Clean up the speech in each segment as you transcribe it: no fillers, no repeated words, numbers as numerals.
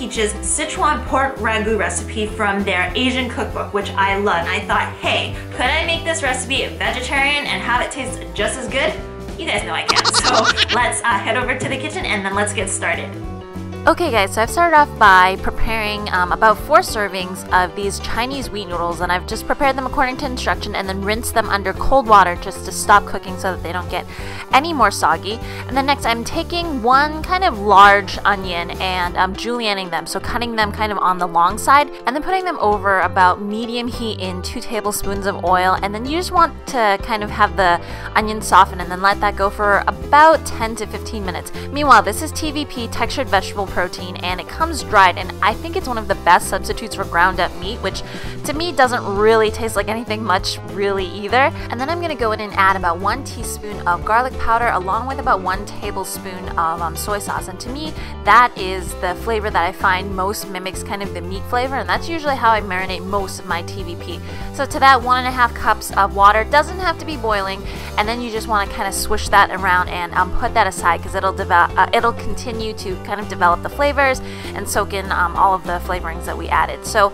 Peach's Sichuan pork ragu recipe from their Asian cookbook, which I love. And I thought, hey, could I make this recipe vegetarian and have it taste just as good? You guys know I can. So let's head over to the kitchen and then let's get started. Okay guys, so I've started off by preparing about 4 servings of these Chinese wheat noodles, and I've just prepared them according to instruction and then rinsed them under cold water just to stop cooking so that they don't get any more soggy. And then next I'm taking one kind of large onion and julienning them, so cutting them kind of on the long side and then putting them over about medium heat in 2 tablespoons of oil, and then you just want to kind of have the onion soften and then let that go for about 10 to 15 minutes. Meanwhile, this is TVP, textured vegetable protein, and it comes dried, and I think it's one of the best substitutes for ground up meat, which to me doesn't really taste like anything much really either. And then I'm going to go in and add about 1 teaspoon of garlic powder along with about 1 tablespoon of soy sauce, and to me that is the flavor that I find most mimics kind of the meat flavor, and that's usually how I marinate most of my TVP. So to that, 1.5 cups of water, doesn't have to be boiling, and then you just want to kind of swish that around and put that aside because it'll continue to kind of develop the flavors and soak in all of the flavorings that we added. So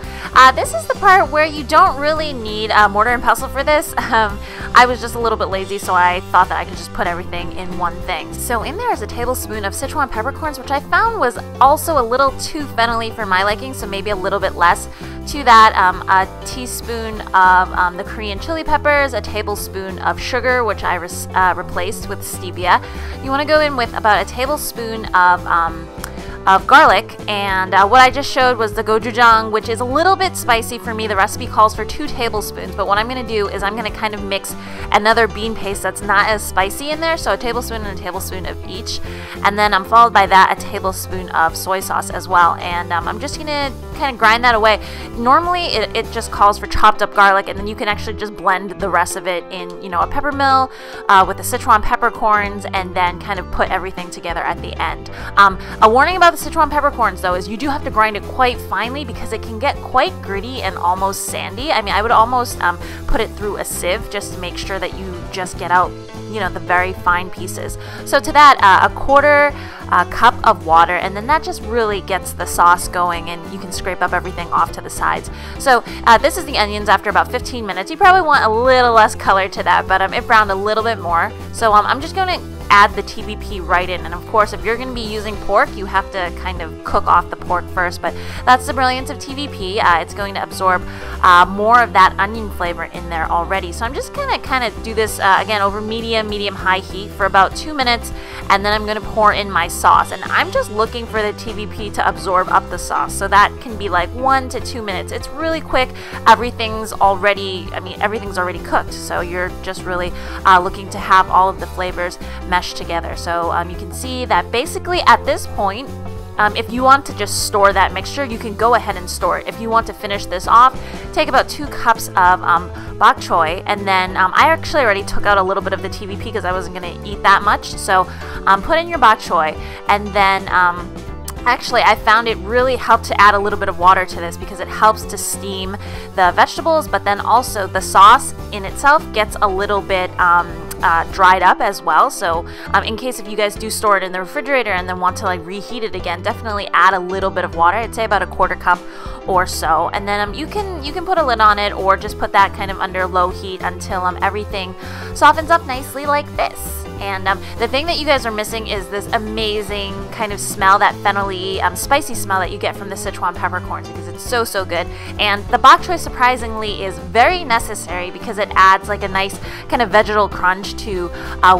this is the part where you don't really need a mortar and pestle for this. I was just a little bit lazy, so I thought that I could just put everything in one thing. So in there is a tablespoon of Sichuan peppercorns, which I found was also a little too fennelly for my liking, so maybe a little bit less. To that, a teaspoon of the Korean chili peppers, a tablespoon of sugar, which I replaced with stevia. You want to go in with about a tablespoon of garlic, and what I just showed was the gochujang, which is a little bit spicy for me. The recipe calls for 2 tablespoons, but what I'm going to do is I'm going to kind of mix another bean paste that's not as spicy in there, so a tablespoon and a tablespoon of each, and then followed by that a tablespoon of soy sauce as well, and I'm just going to kind of grind that away. Normally it just calls for chopped up garlic, and then you can actually just blend the rest of it in, you know, a pepper mill with the Sichuan peppercorns, and then kind of put everything together at the end. A warning about the Sichuan peppercorns though is you do have to grind it quite finely because it can get quite gritty and almost sandy. I mean, I would almost put it through a sieve just to make sure that you just get out, you know, the very fine pieces. So to that, a 1/4 cup of water, and then that just really gets the sauce going, and you can scrape up everything off to the sides. So this is the onions after about 15 minutes. You probably want a little less color to that, but it browned a little bit more. So I'm just going to add the TVP right in, and of course if you're going to be using pork, you have to kind of cook off the pork first, but that's the brilliance of TVP. It's going to absorb more of that onion flavor in there already. So I'm just going to kind of do this again over medium-high heat for about 2 minutes, and then I'm going to pour in my sauce, and I'm just looking for the TVP to absorb up the sauce, so that can be like 1 to 2 minutes. It's really quick. Everything's already cooked, so you're just really looking to have all of the flavors mesh together. So you can see that basically at this point, if you want to just store that mixture, you can go ahead and store it. If you want to finish this off, take about 2 cups of bok choy, and then I actually already took out a little bit of the TVP because I wasn't going to eat that much. So put in your bok choy, and then actually, I found it really helped to add a little bit of water to this because it helps to steam the vegetables, but then also the sauce in itself gets a little bit dried up as well. So in case if you guys do store it in the refrigerator and then want to like reheat it again, definitely add a little bit of water. I'd say about a 1/4 cup or so, and then you can put a lid on it or just put that kind of under low heat until everything softens up nicely like this. And the thing that you guys are missing is this amazing kind of smell, that fennelly, spicy smell that you get from the Sichuan peppercorns, because it's so good. And the bok choy surprisingly is very necessary because it adds like a nice kind of vegetal crunch to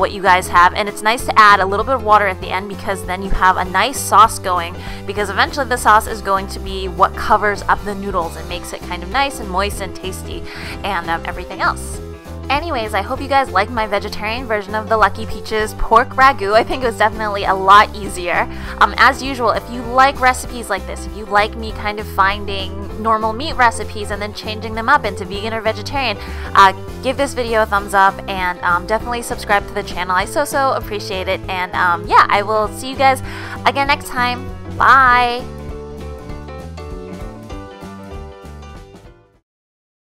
what you guys have. And it's nice to add a little bit of water at the end because then you have a nice sauce going, because eventually the sauce is going to be what covers up the noodles and makes it kind of nice and moist and tasty and everything else. Anyways, I hope you guys liked my vegetarian version of the Lucky Peaches pork ragu. I think it was definitely a lot easier. As usual, if you like recipes like this, if you like me kind of finding normal meat recipes and then changing them up into vegan or vegetarian, give this video a thumbs up, and definitely subscribe to the channel. I so appreciate it, and yeah, I will see you guys again next time. Bye!